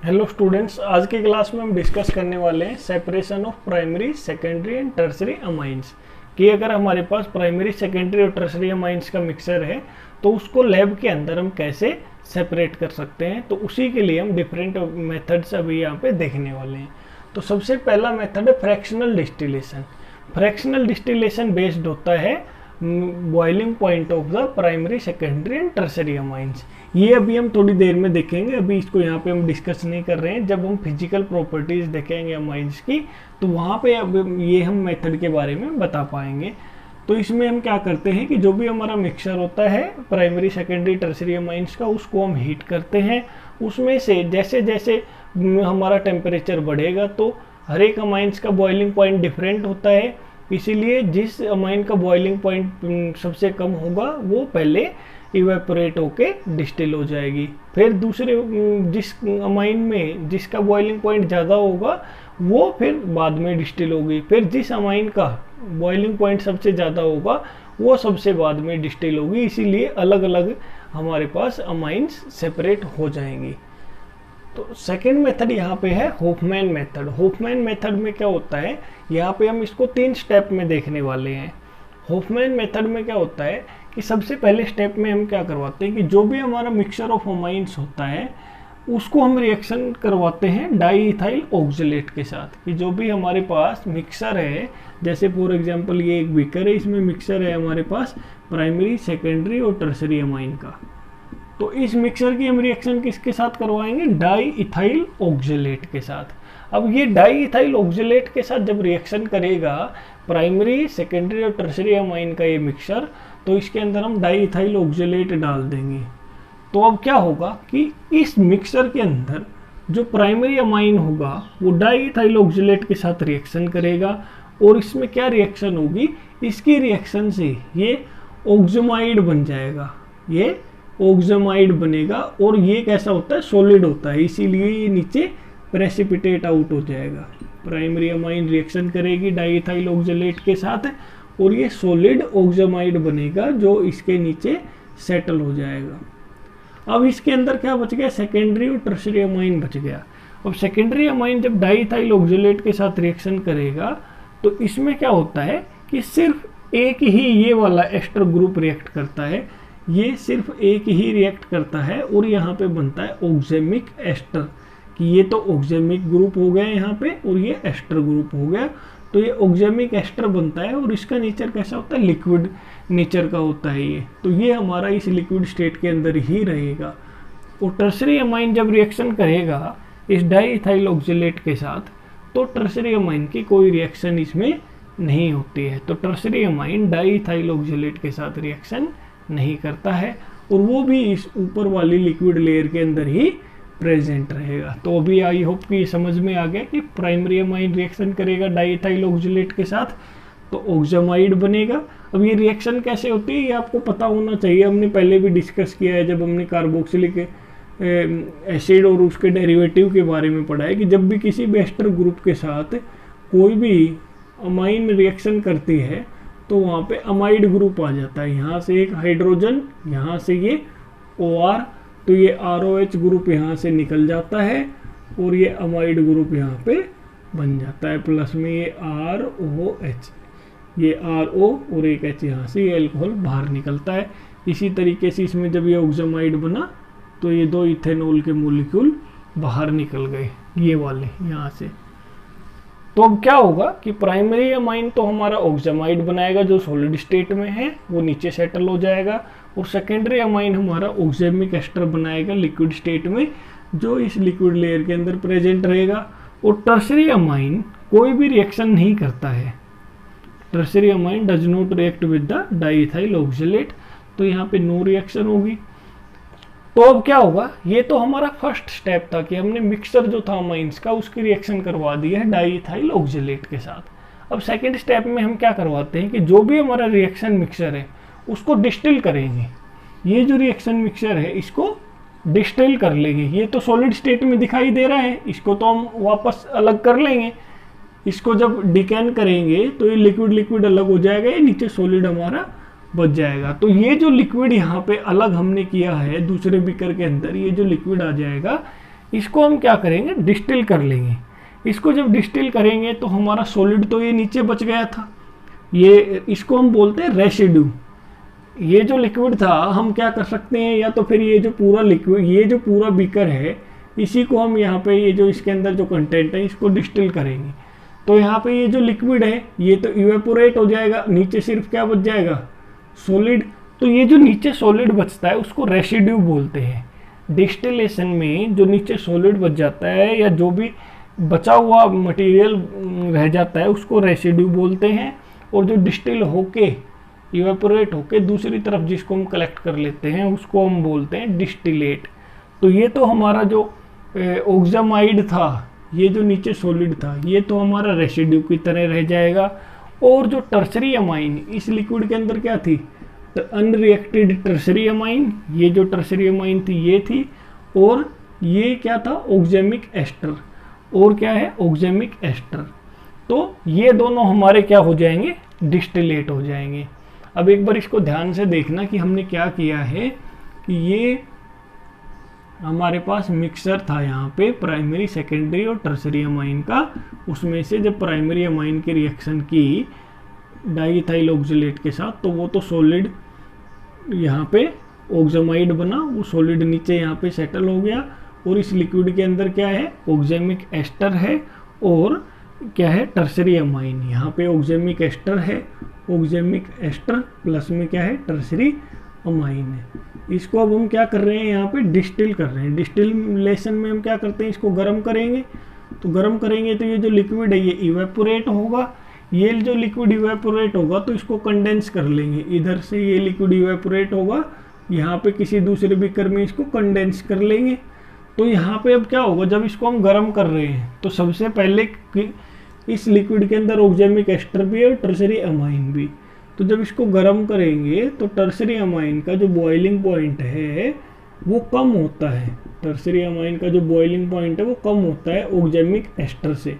Hello students, आज की class में हम डिस्कस करने वाले हैं separation of primary, secondary and tertiary amines. कि अगर हमारे पास प्राइमरी, सेकेंडरी और टर्सरी अमाइंस का मिक्सर है तो उसको लैब के अंदर हम कैसे सेपरेट कर सकते हैं। तो उसी के लिए हम डिफरेंट मेथड्स अभी यहाँ पे देखने वाले हैं। तो सबसे पहला मेथड है fractional distillation. Fractional distillation based होता है boiling point of the primary, secondary and tertiary amines. ये अभी हम थोड़ी देर में देखेंगे, अभी इसको यहाँ पे हम डिस्कस नहीं कर रहे हैं। जब हम फिजिकल प्रॉपर्टीज देखेंगे अमाइंस की तो वहाँ पे अब ये हम मेथड के बारे में बता पाएंगे। तो इसमें हम क्या करते हैं कि जो भी हमारा मिक्सचर होता है प्राइमरी, सेकेंडरी, टर्सरी अमाइंस का, उसको हम हीट करते हैं। उसमें से जैसे जैसे हमारा टेम्परेचर बढ़ेगा तो हर एक अमाइंस का बॉइलिंग पॉइंट डिफरेंट होता है। इसीलिए जिस अमाइन का बॉइलिंग पॉइंट सबसे कम होगा वो पहले इवेपोरेट होके डिस्टिल हो जाएगी। फिर दूसरे जिस अमाइन में जिसका बॉइलिंग पॉइंट ज़्यादा होगा वो फिर बाद में डिस्टिल होगी। फिर जिस अमाइन का बॉइलिंग पॉइंट सबसे ज़्यादा होगा वो सबसे बाद में डिस्टिल होगी। इसीलिए अलग अलग हमारे पास अमाइंस सेपरेट हो जाएंगी। तो सेकेंड मेथड यहाँ पे है होफमैन मेथड। होफमैन मेथड में क्या होता है, यहाँ पे हम इसको 3 स्टेप में देखने वाले हैं। होफमैन मेथड में क्या होता है कि सबसे पहले स्टेप में हम क्या करवाते हैं कि जो भी हमारा मिक्सचर ऑफ अमाइंस होता है उसको हम रिएक्शन करवाते हैं डाई इथाइल ऑक्जेलेट के साथ। कि जो भी हमारे पास मिक्सर है, जैसे फॉर एग्जांपल ये एक बीकर है, इसमें मिक्सर है हमारे पास प्राइमरी, सेकेंडरी और टर्सरी अमाइन का। तो इस मिक्सर की हम रिएक्शन किसके साथ करवाएंगे, डाई इथाइल ऑक्जेलेट के साथ। अब ये डाई इथाइल ऑक्जेलेट के साथ जब रिएक्शन करेगा प्राइमरी, सेकेंडरी और टर्सरी अमाइन का ये मिक्सर, तो इसके अंदर हम डाई इथाइल ऑक्जेलेट डाल देंगे। तो अब क्या होगा कि इस मिक्सर के अंदर जो प्राइमरी अमाइन होगा वो डाई इथाइल ऑक्जेलेट के साथ रिएक्शन करेगा। और इसमें क्या रिएक्शन होगी, इसकी रिएक्शन से ये ऑक्जेमाइड बन जाएगा, ये ऑक्जेमाइड बनेगा। और ये कैसा होता है, सॉलिड होता है, इसीलिए ये नीचे प्रेसिपिटेट आउट हो जाएगा। प्राइमरी अमाइन रिएक्शन करेगी डाइइथाइल ऑक्जेलेट के साथ और ये सॉलिड ऑक्जेमाइड बनेगा जो इसके नीचे सेटल हो जाएगा। अब इसके अंदर क्या बच गया, सेकेंडरी और टर्सरी अमाइन बच गया। अब सेकेंडरी अमाइन जब डाइइथाइल ऑक्जेलेट के साथ रिएक्शन करेगा तो इसमें क्या होता है कि सिर्फ एक ही ये वाला एस्टर ग्रुप रिएक्ट करता है, ये सिर्फ एक ही रिएक्ट करता है और यहाँ पे बनता है ऑक्जेमिक एस्टर। कि ये तो ऑक्जेमिक ग्रुप हो गया यहाँ पे और ये एस्टर ग्रुप हो गया। तो ये ऑक्जेमिक एस्टर बनता है और इसका नेचर कैसा होता है, लिक्विड नेचर का होता है ये। तो ये हमारा इस लिक्विड स्टेट के अंदर ही रहेगा। और टर्सरी अमाइन जब रिएक्शन करेगा इस डाइइथाइल ऑक्जेलेट के साथ तो टर्सरी अमाइन की कोई रिएक्शन इसमें नहीं होती है। तो टर्सरी अमाइन डाइइथाइल ऑक्जेलेट के साथ रिएक्शन नहीं करता है और वो भी इस ऊपर वाली लिक्विड लेयर के अंदर ही प्रेजेंट रहेगा। तो अभी आई होप कि समझ में आ गया कि प्राइमरी अमाइन रिएक्शन करेगा डाइइथाइल ऑक्जेलेट के साथ तो ऑक्जेमाइड बनेगा। अब ये रिएक्शन कैसे होती है ये आपको पता होना चाहिए, हमने पहले भी डिस्कस किया है जब हमने कार्बोक्सिलिक एसिड और उसके डेरिवेटिव के बारे में पढ़ा है कि जब भी किसी भी एस्टर ग्रुप के साथ कोई भी अमाइन रिएक्शन करती है तो वहाँ पे अमाइड ग्रुप आ जाता है। यहाँ से एक हाइड्रोजन, यहाँ से ये OR, तो ये ROH ग्रुप यहाँ से निकल जाता है और ये अमाइड ग्रुप यहाँ पे बन जाता है। प्लस में ये ROH, ये RO और एक H, यहाँ से ये एल्कोहल बाहर निकलता है। इसी तरीके से इसमें जब ये ऑक्जेमाइड बना तो ये 2 इथेनॉल के मोलिक्यूल बाहर निकल गए, ये वाले यहाँ से। तो अब क्या होगा कि प्राइमरी अमाइन तो हमारा ऑक्जेमाइड बनाएगा जो सॉलिड स्टेट में है, वो नीचे सेटल हो जाएगा। और सेकेंडरी अमाइन हमारा ऑक्जेमिक एस्टर बनाएगा लिक्विड स्टेट में जो इस लिक्विड लेयर के अंदर प्रेजेंट रहेगा। और टर्सरी अमाइन कोई भी रिएक्शन नहीं करता है, tertiary amine does not react with the diethyl oxalate. तो यहाँ पे नो रिएक्शन होगी। तो अब क्या होगा, ये तो हमारा फर्स्ट स्टेप था कि हमने मिक्सचर जो था अमाइंस का उसकी रिएक्शन करवा दी है डाइइथाइल ऑक्जेलेट के साथ। अब सेकंड स्टेप में हम क्या करवाते हैं कि जो भी हमारा रिएक्शन मिक्सचर है उसको डिस्टिल करेंगे। ये जो रिएक्शन मिक्सचर है इसको डिस्टिल कर लेंगे। ये तो सॉलिड स्टेट में दिखाई दे रहा है, इसको तो हम वापस अलग कर लेंगे। इसको जब डिकैन करेंगे तो ये लिक्विड लिक्विड अलग हो जाएगा, ये नीचे सॉलिड हमारा बच जाएगा। तो ये जो लिक्विड यहाँ पे अलग हमने किया है दूसरे बीकर के अंदर, ये जो लिक्विड आ जाएगा इसको हम क्या करेंगे, डिस्टिल कर लेंगे। इसको जब डिस्टिल करेंगे तो हमारा सॉलिड तो ये नीचे बच गया था, ये इसको हम बोलते हैं रेसिड्यू। ये जो लिक्विड था हम क्या कर सकते हैं, या तो फिर ये जो पूरा लिक्विड, ये जो पूरा बीकर है, इसी को हम यहाँ पे ये जो इसके अंदर जो कंटेंट है इसको डिस्टिल करेंगे। तो यहाँ पे ये जो लिक्विड है ये तो इवेपोरेट हो जाएगा, नीचे सिर्फ क्या बच जाएगा, सॉलिड। तो ये जो नीचे सॉलिड बचता है उसको रेसिड्यू बोलते हैं। डिस्टिलेशन में जो नीचे सॉलिड बच जाता है या जो भी बचा हुआ मटेरियल रह जाता है उसको रेसिड्यू बोलते हैं। और जो डिस्टिल होके इवेपोरेट होके दूसरी तरफ जिसको हम कलेक्ट कर लेते हैं उसको हम बोलते हैं डिस्टिलेट। तो ये तो हमारा जो ऑक्सामाइड था, ये जो नीचे सॉलिड था, ये तो हमारा रेसिड्यू की तरह रह जाएगा। और जो टर्सरी अमाइन इस लिक्विड के अंदर क्या थी, अनरिएक्टेड टर्सरी अमाइन, ये जो टर्सरी अमाइन थी ये थी, और ये क्या था, ऑक्जेमिक एस्टर, और क्या है, ऑक्जेमिक एस्टर। तो ये दोनों हमारे क्या हो जाएंगे, डिस्टिलेट हो जाएंगे। अब एक बार इसको ध्यान से देखना कि हमने क्या किया है कि ये हमारे पास मिक्सर था यहाँ पे प्राइमरी, सेकेंडरी और टर्सरी अमाइन का। उसमें से जब प्राइमरी अमाइन की रिएक्शन की डाइइथाइल ऑक्सलेट के साथ तो वो तो सॉलिड यहाँ पे ऑक्सामाइड बना, वो सॉलिड नीचे यहाँ पे सेटल हो गया। और इस लिक्विड के अंदर क्या है, ऑक्जेमिक एस्टर है और क्या है, टर्सरी अमाइन। यहाँ पे ऑक्जेमिक एस्टर है, ऑक्जेमिक एस्टर प्लस में क्या है, टर्सरी अमाइन है। इसको अब हम क्या कर रहे हैं, यहाँ पे डिस्टिल कर रहे हैं। डिस्टिलेशन में हम क्या करते हैं, इसको गर्म करेंगे। तो गर्म करेंगे तो ये जो लिक्विड है ये इवेपोरेट होगा। ये जो लिक्विड इवेपोरेट होगा तो इसको कंडेंस कर लेंगे। इधर से ये लिक्विड इवेपोरेट होगा, यहाँ पे किसी दूसरे बीकर में इसको कंडेंस कर लेंगे। तो यहाँ पे अब क्या होगा, जब इसको हम गर्म कर रहे हैं तो सबसे पहले इस लिक्विड के अंदर ऑक्जेमिक एस्टर भी है और टर्सरी अमाइन भी। तो जब इसको गर्म करेंगे तो टर्सरी अमाइन का जो बॉइलिंग पॉइंट है वो कम होता है। टर्सरी अमाइन का जो बॉइलिंग पॉइंट है वो कम होता है ऑक्जेमिक एस्टर से।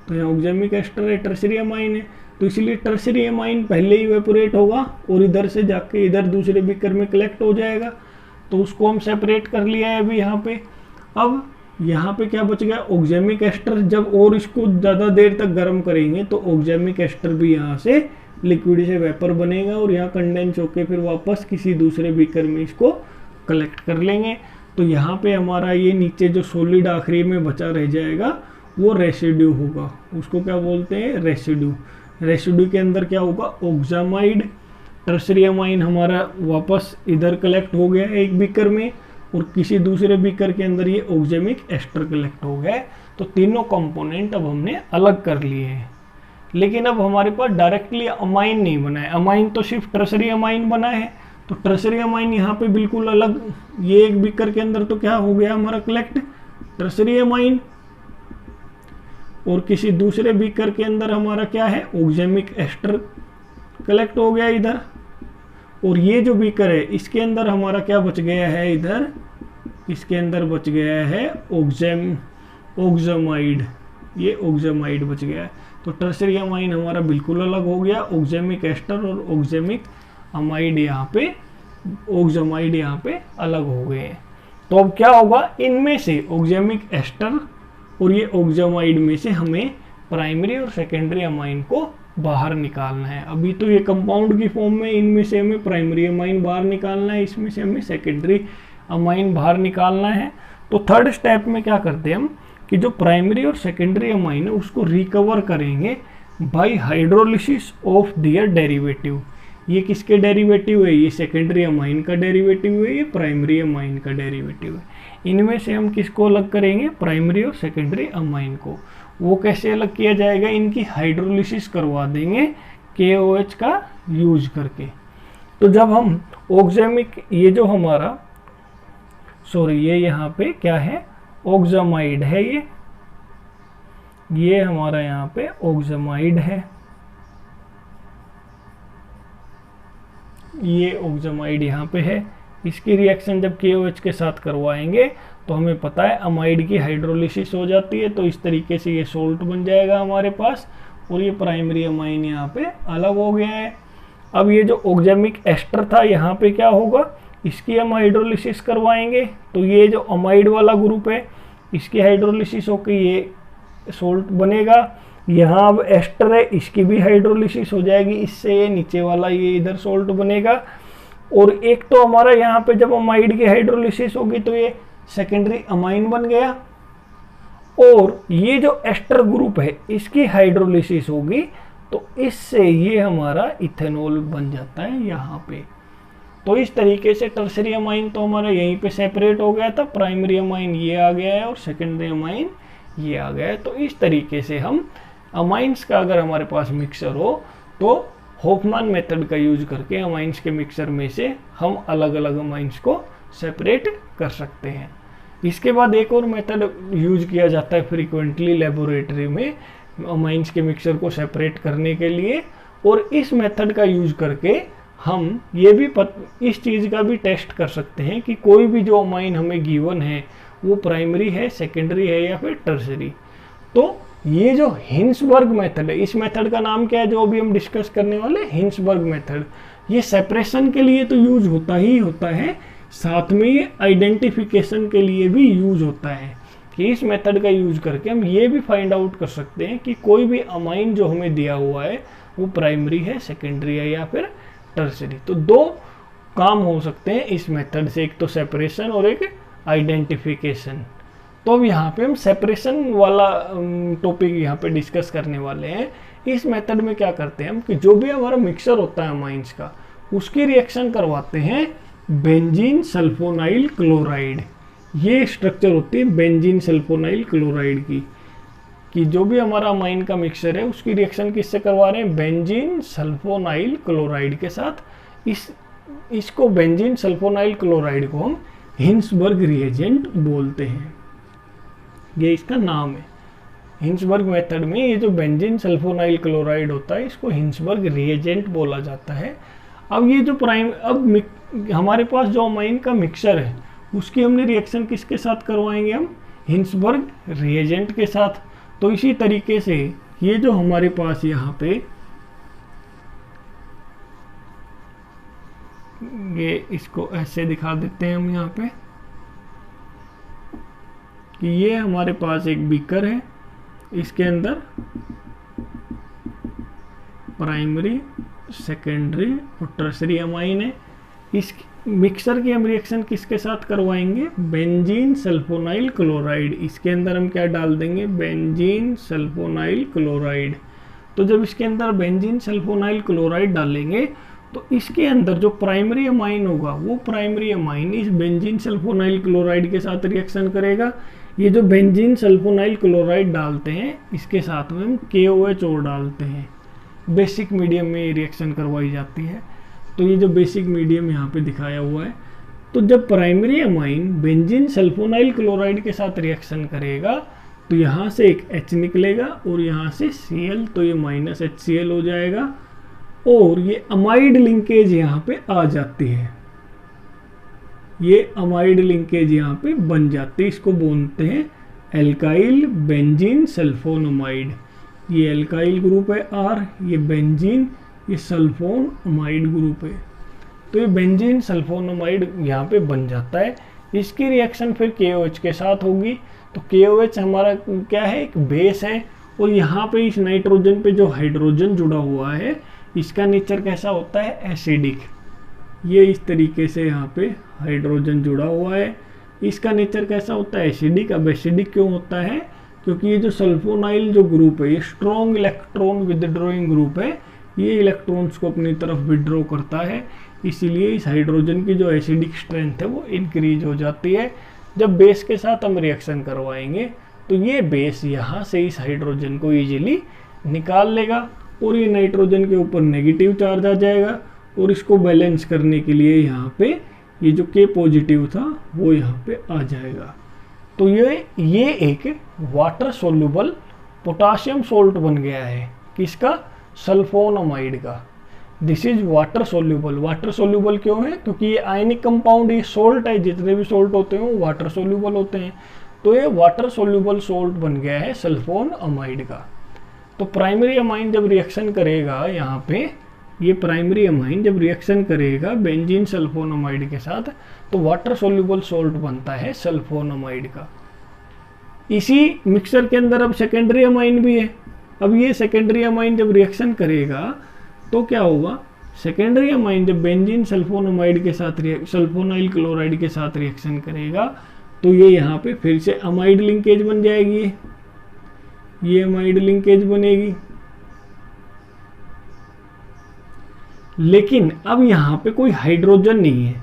तो यहाँ ऑक्जेमिक एस्टर है, टर्सरी अमाइन है, तो इसलिए टर्सरी अमाइन पहले ही इवेपोरेट होगा और इधर से जाके इधर दूसरे बीकर में कलेक्ट हो जाएगा। तो उसको हम सेपरेट कर लिया है अभी यहाँ पे। अब यहाँ पे क्या बच गया, ऑक्जेमिक एस्टर। जब और इसको ज़्यादा देर तक गर्म करेंगे तो ऑक्जेमिक एस्टर भी यहाँ से लिक्विड से वेपर बनेगा और यहाँ कंडेंस होके फिर वापस किसी दूसरे बीकर में इसको कलेक्ट कर लेंगे। तो यहाँ पे हमारा ये नीचे जो सॉलिड आखिरी में बचा रह जाएगा वो रेसिड्यू होगा। उसको क्या बोलते हैं, रेसिड्यू। रेसिड्यू के अंदर क्या होगा, ऑक्सामाइड, टर्सरी अमाइन हमारा वापस इधर कलेक्ट हो गया एक बीकर में और किसी दूसरे बीकर के अंदर ये ऑक्जेमिक एस्टर कलेक्ट हो गया। तो तीनों कंपोनेंट अब हमने अलग कर लिए हैं। लेकिन अब हमारे पास डायरेक्टली अमाइन नहीं बना है, अमाइन तो सिर्फ टर्सरी अमाइन बना है। तो टर्सरी अमाइन यहाँ पे बिल्कुल अलग, ये एक बीकर के अंदर तो क्या हो गया हमारा कलेक्ट, टर्सरी अमाइन, और किसी दूसरे बीकर के अंदर हमारा क्या है, ऑक्जेमिक एस्टर कलेक्ट हो गया इधर। और ये जो बीकर है इसके अंदर हमारा क्या बच गया है, इधर इसके अंदर बच गया है ऑक्सामाइड, ये ऑक्सामाइड बच गया है। तो टर्सरी अमाइन हमारा बिल्कुल अलग हो गया, ऑक्जेमिक एस्टर और ऑक्जेमिक अमाइड यहाँ पे, ऑक्सामाइड यहाँ पे अलग हो गए हैं। तो अब क्या होगा, इनमें से ऑक्जेमिक एस्टर और ये ऑक्सामाइड में से हमें प्राइमरी और सेकेंडरी अमाइन को बाहर निकालना है। अभी तो ये कंपाउंड की फॉर्म में, इनमें से हमें प्राइमरी अमाइन बाहर निकालना है, इसमें से हमें सेकेंडरी अमाइन बाहर निकालना है। तो थर्ड स्टेप में क्या करते हैं हम कि जो प्राइमरी और सेकेंडरी अमाइन है उसको रिकवर करेंगे bye hydrolysis of their derivative. ये किसके डेरिवेटिव है, ये सेकेंडरी अमाइन का डेरिवेटिव है, ये प्राइमरी अमाइन का डेरिवेटिव है। इनमें से हम किसको अलग करेंगे, प्राइमरी और सेकेंडरी अमाइन को। वो कैसे अलग किया जाएगा, इनकी हाइड्रोलिसिस करवा देंगे KOH का यूज करके। तो जब हम ऑक्जेमिक, ये जो हमारा ये यहाँ पे क्या है, ऑक्सामाइड है, ये हमारा यहाँ पे ऑक्सामाइड है, ये ऑक्सामाइड यहाँ पे है। इसकी रिएक्शन जब KOH के साथ करवाएंगे तो हमें पता है अमाइड की हाइड्रोलिसिस हो जाती है। तो इस तरीके से ये सोल्ट बन जाएगा हमारे पास और ये प्राइमरी अमाइन यहाँ पे अलग हो गया है। अब ये जो ऑक्जेमिक एस्टर था यहाँ पे क्या होगा, इसकी हम हाइड्रोलिसिस करवाएंगे। तो ये जो अमाइड वाला ग्रुप है इसकी हाइड्रोलिसिस होकर ये सोल्ट बनेगा। यहाँ अब एस्टर है, इसकी भी हाइड्रोलिसिस हो जाएगी, इससे ये नीचे वाला ये इधर सोल्ट बनेगा। और एक तो हमारा यहाँ पे जब अमाइड की हाइड्रोलिसिस होगी तो ये सेकेंडरी अमाइन बन गया, और ये जो एस्टर ग्रुप है इसकी हाइड्रोलिसिस होगी तो इससे ये हमारा इथेनॉल बन जाता है यहाँ पे। तो इस तरीके से टर्सरी अमाइन तो हमारा यहीं पे सेपरेट हो गया था, प्राइमरी अमाइन ये आ गया है और सेकेंडरी अमाइन ये आ गया है। तो इस तरीके से हम अमाइंस का अगर हमारे पास मिक्सर हो तो होफमैन मेथड का यूज करके अमाइंस के मिक्सर में से हम अलग अलग अमाइंस को सेपरेट कर सकते हैं। इसके बाद एक और मेथड यूज किया जाता है फ्रीक्वेंटली लेबोरेटरी में अमाइंस के मिक्सर को सेपरेट करने के लिए, और इस मेथड का यूज करके हम ये भी इस चीज़ का भी टेस्ट कर सकते हैं कि कोई भी जो अमाइन हमें गिवन है वो प्राइमरी है, सेकेंडरी है या फिर टर्सरी। तो ये जो हिंसबर्ग मेथड है, इस मेथड का नाम क्या है जो अभी हम डिस्कस करने वाले, हिंसबर्ग मेथड। ये सेपरेशन के लिए तो यूज होता ही होता है, साथ में ये आइडेंटिफिकेशन के लिए भी यूज होता है कि इस मेथड का यूज करके हम ये भी फाइंड आउट कर सकते हैं कि कोई भी अमाइन जो हमें दिया हुआ है वो प्राइमरी है, सेकेंडरी है या फिर टर्सरी। तो दो काम हो सकते हैं इस मेथड से, एक तो सेपरेशन और एक आइडेंटिफिकेशन। तो अब यहाँ पे हम सेपरेशन वाला टॉपिक यहाँ पे डिस्कस करने वाले हैं। इस मेथड में क्या करते हैं हम कि जो भी हमारा मिक्सर होता है अमाइंस का उसकी रिएक्शन करवाते हैं बेंजीन सल्फोनाइल क्लोराइड। ये स्ट्रक्चर होती है बेंजीन सल्फोनाइल क्लोराइड की, कि जो भी हमारा अमाइन का मिक्सचर है उसकी रिएक्शन किससे करवा रहे हैं, बेंजीन सल्फोनाइल क्लोराइड के साथ। इसको बेंजीन सल्फोनाइल क्लोराइड को हम हिंसबर्ग रिएजेंट बोलते हैं, ये इसका नाम है। हिंसबर्ग मेथड में ये जो बेंजीन सल्फोनाइल क्लोराइड होता है इसको हिंसबर्ग रिएजेंट बोला जाता है। अब ये जो हमारे पास जो अमाइन का मिक्सचर है उसकी हमने रिएक्शन किसके साथ करवाएंगे, हम हिंसबर्ग रिएजेंट के साथ। तो इसी तरीके से ये जो हमारे पास यहाँ पे ये इसको ऐसे दिखा देते हैं हम यहाँ पे कि ये हमारे पास एक बीकर है, इसके अंदर प्राइमरी, सेकेंडरी और टर्सरी अमाइन है। इस मिक्सर की हम रिएक्शन किसके साथ करवाएंगे, बेंजीन सल्फोनाइल क्लोराइड। इसके अंदर हम क्या डाल देंगे, बेंजीन सल्फोनाइल क्लोराइड। तो जब इसके अंदर बेंजीन सल्फोनाइल क्लोराइड डालेंगे तो इसके अंदर जो प्राइमरी अमाइन होगा वो प्राइमरी अमाइन इस बेंजीन सल्फोनाइल क्लोराइड के साथ रिएक्शन करेगा। ये जो बेंजीन सल्फोनाइल क्लोराइड डालते हैं इसके साथ में हम KOH और डालते हैं। बेसिक मीडियम में ये रिएक्शन करवाई जाती है। तो ये जो बेसिक मीडियम यहाँ पे दिखाया हुआ है, तो जब primary amine benzene sulfonyl chloride के साथ रिएक्शन करेगा तो यहाँ से एक H निकलेगा और यहाँ से Cl, तो ये -HCl हो जाएगा और ये अमाइड लिंकेज यहाँ पे आ जाती है। ये अमाइड लिंकेज यहाँ पे बन जाती है, इसको बोलते हैं एल्काइल बेंजीन सल्फोनमाइड। ये एल्काइल ग्रुप है R, ये बेंजीन, ये सल्फोन अमाइड ग्रुप है। तो ये बेंजीन सल्फोनमाइड यहाँ पे बन जाता है। इसकी रिएक्शन फिर KOH के साथ होगी। तो KOH हमारा क्या है, एक बेस है, और यहाँ पे इस नाइट्रोजन पे जो हाइड्रोजन जुड़ा हुआ है इसका नेचर कैसा होता है, एसिडिक। ये इस तरीके से यहाँ पे हाइड्रोजन जुड़ा हुआ है, इसका नेचर कैसा होता है, एसिडिक। अब एसिडिक क्यों होता है, क्योंकि ये जो सल्फोनाइल जो ग्रुप है ये स्ट्रॉन्ग इलेक्ट्रॉन विदड्रॉइंग ग्रुप है, ये इलेक्ट्रॉन्स को अपनी तरफ विड्रॉ करता है, इसीलिए इस हाइड्रोजन की जो एसिडिक स्ट्रेंथ है वो इंक्रीज हो जाती है। जब बेस के साथ हम रिएक्शन करवाएंगे तो ये बेस यहाँ से इस हाइड्रोजन को इजीली निकाल लेगा और ये नाइट्रोजन के ऊपर नेगेटिव चार्ज आ जाएगा, और इसको बैलेंस करने के लिए यहाँ पे ये जो K पॉजिटिव था वो यहाँ पे आ जाएगा। तो ये एक वाटर सोल्यूबल पोटाशियम सोल्ट बन गया है, किसका, सल्फोनमाइड का। This is water soluble. Water soluble क्यों है, क्योंकि ये आयनिक कंपाउंड, ये सोल्ट है, जितने भी सोल्ट होते हैं वो वाटर सोल्यूबल होते हैं। तो ये वाटर सोल्यूबल सोल्ट बन गया है सल्फोनमाइड का। तो प्राइमरी अमाइन जब रिएक्शन करेगा यहाँ पे, ये प्राइमरी अमाइन जब रिएक्शन करेगा बेंजीन सल्फोनमाइड के साथ तो वाटर सोल्यूबल सोल्ट बनता है सल्फोनमाइड का। इसी मिक्सर के अंदर अब सेकेंडरी अमाइन भी है। अब ये सेकेंडरी अमाइन जब रिएक्शन करेगा तो क्या होगा, सेकेंडरी अमाइन जब बेंजीन सल्फोनामाइड के साथ सल्फोनाइल क्लोराइड के साथ रिएक्शन करेगा तो ये यहाँ पे फिर से अमाइड लिंकेज बन जाएगी, ये अमाइड लिंकेज बनेगी। लेकिन अब यहाँ पे कोई हाइड्रोजन नहीं है,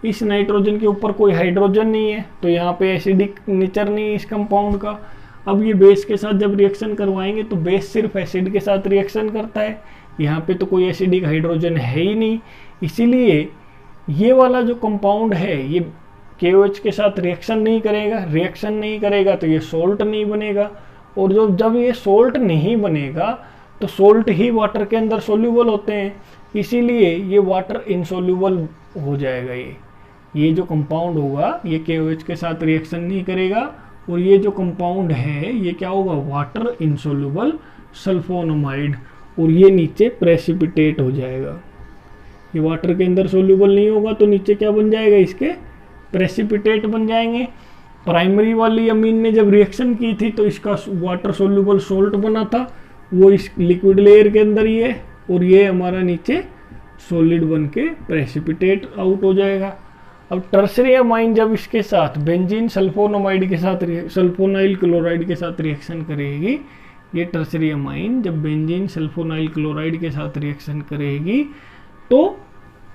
इस नाइट्रोजन के ऊपर कोई हाइड्रोजन नहीं है, तो यहाँ पे एसिडिक नेचर नहीं है इस कंपाउंड का। अब ये बेस के साथ जब रिएक्शन करवाएंगे तो बेस सिर्फ एसिड के साथ रिएक्शन करता है, यहाँ पे तो कोई एसिडिक हाइड्रोजन है ही नहीं। इसीलिए ये वाला जो कंपाउंड है ये KOH के साथ रिएक्शन नहीं करेगा तो ये सोल्ट नहीं बनेगा। और जब ये सोल्ट नहीं बनेगा तो सोल्ट ही वाटर के अंदर सोल्यूबल होते हैं, इसीलिए ये वाटर इनसोल्यूबल हो जाएगा। ये जो कंपाउंड होगा ये KOH के साथ रिएक्शन नहीं करेगा और ये जो कंपाउंड है ये क्या होगा, वाटर इनसोल्यूबल सल्फोनामाइड, और ये नीचे प्रेसिपिटेट हो जाएगा। ये वाटर के अंदर सोल्यूबल नहीं होगा तो नीचे क्या बन जाएगा, इसके प्रेसिपिटेट बन जाएंगे। प्राइमरी वाली अमीन ने जब रिएक्शन की थी तो इसका वाटर सोल्यूबल सोल्ट बना था, वो इस लिक्विड लेयर के अंदर ही है, और ये हमारा नीचे सॉलिड बन के प्रेसिपिटेट आउट हो जाएगा। अब टर्सरी अमाइन जब इसके साथ बेंजीन सल्फोनामाइड के साथ सल्फोनाइल क्लोराइड के साथ रिएक्शन करेगी, ये टर्सरी अमाइन जब बेंजीन सल्फोनाइल क्लोराइड के साथ रिएक्शन करेगी तो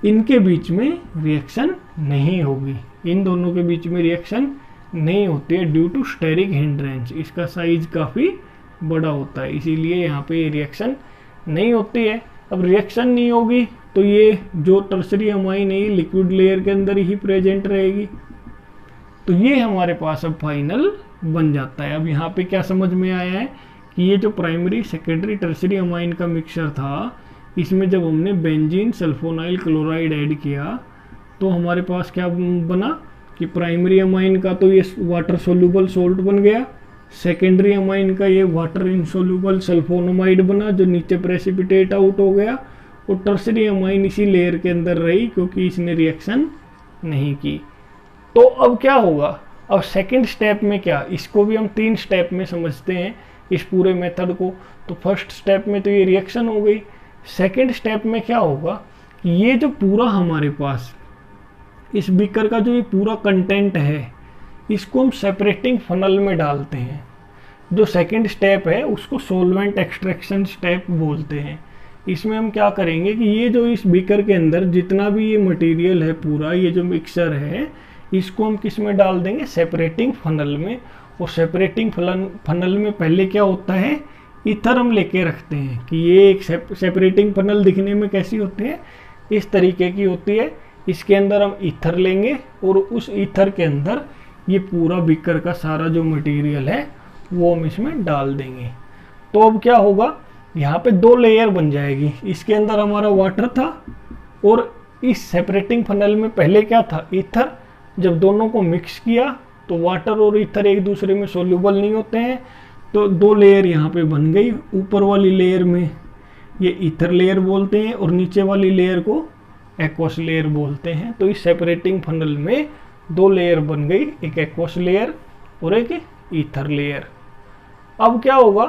इनके बीच में रिएक्शन नहीं होगी, इन दोनों के बीच में रिएक्शन नहीं होती है ड्यू टू स्टेरिक हिंड्रेंस। इसका साइज काफ़ी बड़ा होता है, इसीलिए यहाँ पे रिएक्शन नहीं होती है। अब रिएक्शन नहीं होगी तो ये जो टर्सरी अमाइन है ये लिक्विड लेयर के अंदर ही प्रेजेंट रहेगी। तो ये हमारे पास अब फाइनल बन जाता है। अब यहाँ पे क्या समझ में आया है कि ये जो प्राइमरी सेकेंडरी टर्सरी अमाइन का मिक्सचर था, इसमें जब हमने बेंजीन सल्फोनाइल क्लोराइड ऐड किया तो हमारे पास क्या बना कि प्राइमरी अमाइन का तो ये वाटर सोल्यूबल सोल्ट बन गया, सेकेंडरी अमाइन का ये वाटर इनसोल्यूबल सल्फोनामाइड बना जो नीचे प्रेसिपिटेट आउट हो गया, और टर्सरी अमाइन इसी लेयर के अंदर रही क्योंकि इसने रिएक्शन नहीं की। तो अब क्या होगा, अब सेकंड स्टेप में क्या, इसको भी हम 3 स्टेप में समझते हैं इस पूरे मेथड को। तो फर्स्ट स्टेप में तो ये रिएक्शन हो गई। सेकंड स्टेप में क्या होगा कि ये जो पूरा हमारे पास इस बीकर का जो ये पूरा कंटेंट है इसको हम सेपरेटिंग फनल में डालते हैं। जो सेकंड स्टेप है उसको सोलवेंट एक्सट्रैक्शन स्टेप बोलते हैं। इसमें हम क्या करेंगे कि ये जो इस बीकर के अंदर जितना भी ये मटेरियल है पूरा, ये जो मिक्सचर है, इसको हम किस में डाल देंगे, सेपरेटिंग फनल में। और सेपरेटिंग फनल में पहले क्या होता है, ईथर हम लेके रखते हैं कि ये एक सेपरेटिंग फनल दिखने में कैसी होती है, इस तरीके की होती है। इसके अंदर हम ईथर लेंगे और उस ईथर के अंदर ये पूरा बीकर का सारा जो मटेरियल है वो हम इसमें डाल देंगे। तो अब क्या होगा, यहाँ पे 2 लेयर बन जाएगी। इसके अंदर हमारा वाटर था और इस सेपरेटिंग फनल में पहले क्या था, ईथर। जब दोनों को मिक्स किया तो वाटर और ईथर एक दूसरे में सोल्यूबल नहीं होते हैं, तो 2 लेयर यहाँ पे बन गई। ऊपर वाली लेयर में ये ईथर लेयर बोलते हैं और नीचे वाली लेयर को एक्वस लेयर बोलते हैं। तो इस सेपरेटिंग फनल में 2 लेयर बन गई, एक एक्वस लेयर और एक ईथर लेयर। अब क्या होगा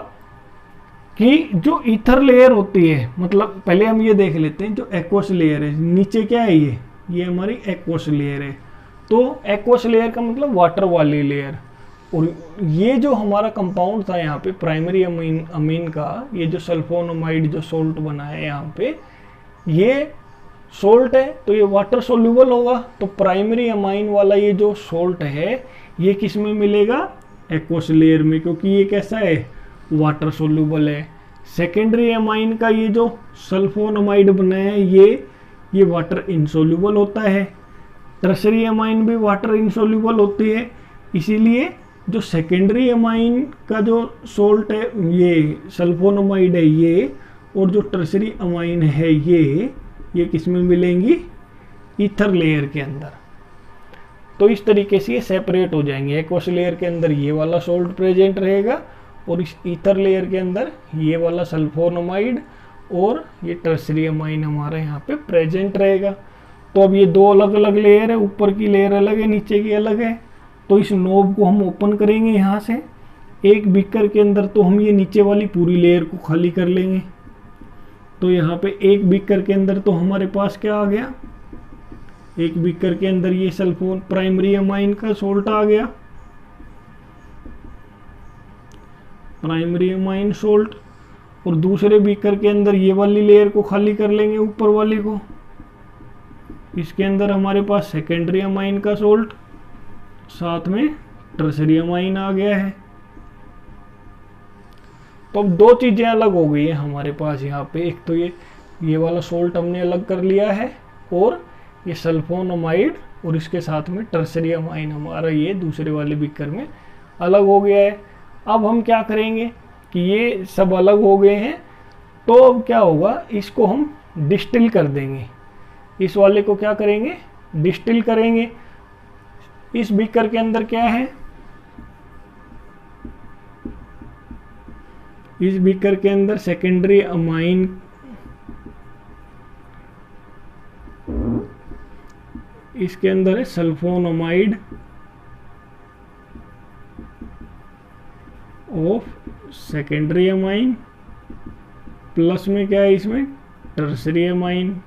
कि जो ईथर लेयर होती है, मतलब पहले हम ये देख लेते हैं, जो एक्वस लेयर है नीचे क्या है, ये हमारी एक्वस लेयर है। तो एक्वस लेयर का मतलब वाटर वाली लेयर। और ये जो हमारा कंपाउंड था यहाँ पे प्राइमरी अमीन का, ये जो सल्फोनामाइड जो सोल्ट बना है यहाँ पे, ये सोल्ट है तो ये वाटर सोल्यूबल होगा। तो प्राइमरी अमाइन वाला ये जो सोल्ट है ये किस में मिलेगा, एक्वस लेयर में, क्योंकि ये कैसा है, वाटर सोल्यूबल है। सेकेंडरी अमाइन का ये जो सल्फोनामाइड बना है ये वाटर इनसोल्यूबल होता है। टर्सरी अमाइन भी वाटर इनसोल्यूबल होती है, इसीलिए जो सेकेंडरी अमाइन का जो सोल्ट है ये सल्फोनामाइड है ये, और जो टर्सरी अमाइन है ये किस में मिलेंगी, ईथर लेयर के अंदर। तो इस तरीके से ये सेपरेट हो जाएंगे। एक्वस लेयर के अंदर ये वाला सोल्ट प्रेजेंट रहेगा और इस ईथर लेयर के अंदर ये वाला सल्फोनामाइड और ये टर्सरी अमाइन हमारा यहाँ पे प्रेजेंट रहेगा। तो अब ये 2 अलग अलग लेयर है, ऊपर की लेयर अलग है, नीचे की अलग है। तो इस नोब को हम ओपन करेंगे यहाँ से एक बीकर के अंदर तो हम ये नीचे वाली पूरी लेयर को खाली कर लेंगे। तो यहाँ पे एक बीकर के अंदर तो हमारे पास क्या आ गया, एक बीकर के अंदर ये सल्फोन प्राइमरी अमाइन का सोल्ट आ गया, प्राइमरी अमाइन सोल्ट। और दूसरे बीकर के अंदर ये वाली लेयर को खाली कर लेंगे, ऊपर वाली को। इसके अंदर हमारे पास सेकेंडरी अमाइन का सोल्ट, साथ में टर्सरी अमाइन आ गया है। तो अब दो चीजें अलग हो गई है हमारे पास यहाँ पे। एक तो ये वाला सोल्ट हमने अलग कर लिया है, और ये सल्फोनामाइड और इसके साथ में टर्सरी अमाइन हमारा ये दूसरे वाले बीकर में अलग हो गया है। अब हम क्या करेंगे कि ये सब अलग हो गए हैं, तो अब क्या होगा, इसको हम डिस्टिल कर देंगे। इस वाले को क्या करेंगे, डिस्टिल करेंगे। इस बीकर के अंदर क्या है, इस बीकर के अंदर सेकेंडरी अमाइन, इसके अंदर है sulphonamide of secondary amine, plus में क्या है इसमें टर्सरी अमाइन।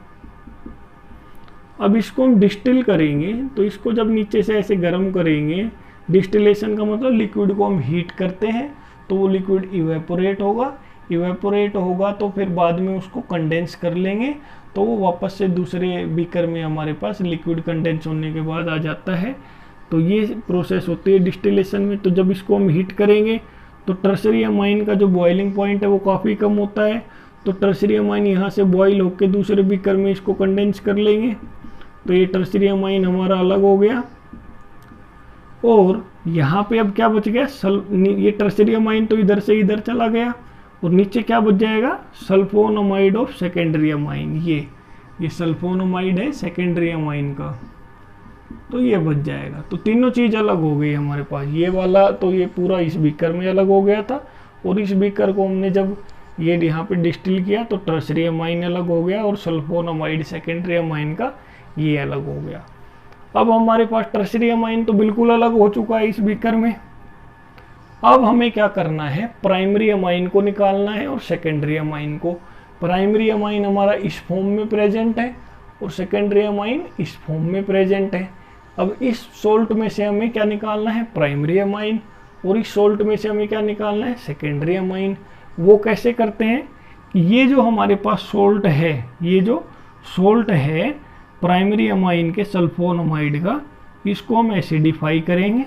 अब इसको हम डिस्टिल करेंगे, तो इसको जब नीचे से ऐसे गर्म करेंगे, डिस्टिलेशन का मतलब लिक्विड को हम हीट करते हैं, तो वो लिक्विड इवेपोरेट होगा। इवेपोरेट होगा तो फिर बाद में उसको कंडेंस कर लेंगे, तो वो वापस से दूसरे बीकर में हमारे पास लिक्विड कंडेंस होने के बाद आ जाता है। तो ये प्रोसेस होती है डिस्टिलेशन में। तो जब इसको हम हीट करेंगे तो टर्सरी अमाइन का जो बॉइलिंग पॉइंट है वो काफ़ी कम होता है। तो टर्सरी अमाइन यहाँ से बॉइल होकर दूसरे बीकर में इसको कंडेंस कर लेंगे। तो ये टर्सरी अमाइन हमारा अलग हो गया। और यहाँ पे अब क्या बच गया, ये टर्सरी अमाइन तो इधर से इधर चला गया, और नीचे क्या बच जाएगा, सल्फोनामाइड ऑफ सेकेंडरी अमाइन। ये सल्फोनामाइड है सेकेंडरी अमाइन का, तो ये बच जाएगा। तो तीनों चीज़ अलग हो गई हमारे पास। ये वाला तो ये पूरा इस बीकर में अलग हो गया था, और इस बीकर को हमने जब ये यहाँ पे डिस्टिल किया तो टर्सरी अमाइन अलग हो गया, और सल्फोनामाइड सेकेंडरी अमाइन का ये अलग हो गया। अब हमारे पास टर्सरी अमाइन तो बिल्कुल अलग हो चुका है इस बीकर में। अब हमें क्या करना है, प्राइमरी अमाइन को निकालना है और सेकेंडरी अमाइन को। प्राइमरी अमाइन हमारा इस फॉर्म में प्रेजेंट है, और सेकेंडरी अमाइन इस फॉर्म में प्रेजेंट है। अब इस सोल्ट में से हमें क्या निकालना है, प्राइमरी अमाइन, और इस सोल्ट में से हमें क्या निकालना है, सेकेंडरी अमाइन। वो कैसे करते हैं कि ये जो हमारे पास सोल्ट है, ये जो सोल्ट है प्राइमरी अमाइन के सल्फोनामाइड का, इसको हम एसिडिफाई करेंगे।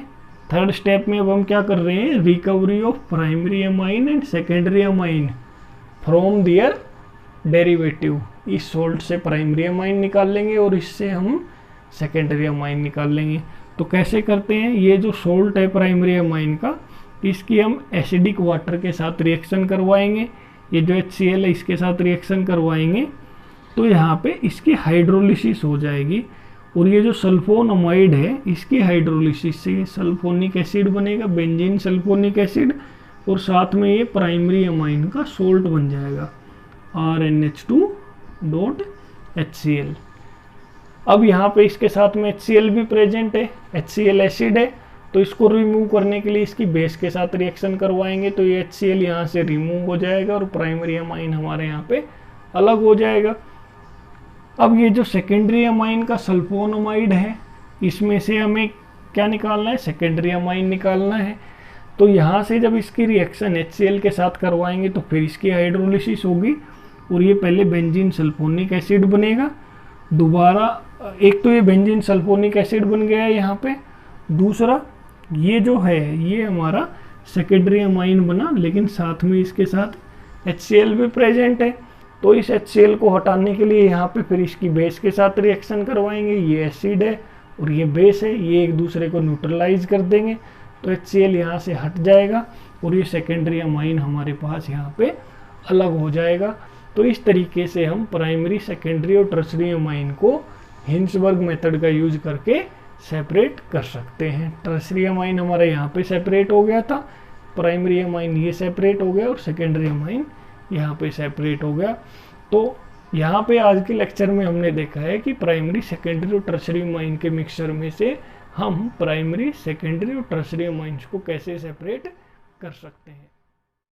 थर्ड स्टेप में अब हम क्या कर रहे हैं, recovery of primary amine and secondary amine from their derivative. इस सोल्ट से प्राइमरी अमाइन निकाल लेंगे और इससे हम सेकेंडरी अमाइन निकाल लेंगे। तो कैसे करते हैं, ये जो सोल्ट है प्राइमरी अमाइन का, इसकी हम एसिडिक वाटर के साथ रिएक्शन करवाएंगे। ये जो HCl है इसके साथ रिएक्शन करवाएंगे, तो यहाँ पे इसकी हाइड्रोलिसिस हो जाएगी। और ये जो सल्फोनामाइड है इसकी हाइड्रोलिसिस से सल्फोनिक एसिड बनेगा, बेंजीन सल्फोनिक एसिड, और साथ में ये प्राइमरी अमाइन का सोल्ट बन जाएगा RNH2.HCl। अब यहाँ पे इसके साथ में HCl भी प्रेजेंट है, HCl एसिड है, तो इसको रिमूव करने के लिए इसकी बेस के साथ रिएक्शन करवाएंगे। तो ये HCl यहाँ से रिमूव हो जाएगा और प्राइमरी अमाइन हमारे यहाँ पे अलग हो जाएगा। अब ये जो सेकेंडरी अमाइन का सल्फोनामाइड है, इसमें से हमें क्या निकालना है, सेकेंडरी अमाइन निकालना है। तो यहाँ से जब इसकी रिएक्शन HCl के साथ करवाएंगे तो फिर इसकी हाइड्रोलिसिस होगी, और ये पहले बेंजीन सल्फोनिक एसिड बनेगा। दोबारा एक तो ये बेंजीन सल्फोनिक एसिड बन गया है यहाँ पे, दूसरा ये जो है ये हमारा सेकेंडरी अमाइन बना, लेकिन साथ में इसके साथ HCl भी प्रेजेंट है। तो इस HCl को हटाने के लिए यहाँ पे फिर इसकी बेस के साथ रिएक्शन करवाएंगे। ये एसिड है और ये बेस है, ये एक दूसरे को न्यूट्रलाइज कर देंगे, तो HCl यहाँ से हट जाएगा और ये सेकेंडरी अमाइन हमारे पास यहाँ पे अलग हो जाएगा। तो इस तरीके से हम प्राइमरी, सेकेंडरी और टर्सरी अमाइन को हिंसबर्ग मेथड का यूज करके सेपरेट कर सकते हैं। टर्सरी अमाइन हमारा यहाँ पे सेपरेट हो गया था, प्राइमरी अमाइन ये सेपरेट हो गया और सेकेंडरी अमाइन यहाँ पे सेपरेट हो गया। तो यहाँ पे आज के लेक्चर में हमने देखा है कि प्राइमरी, सेकेंडरी और टर्सरी अमाइन के मिक्सचर में से हम प्राइमरी, सेकेंडरी और टर्सरी अमाइंस को कैसे सेपरेट कर सकते हैं।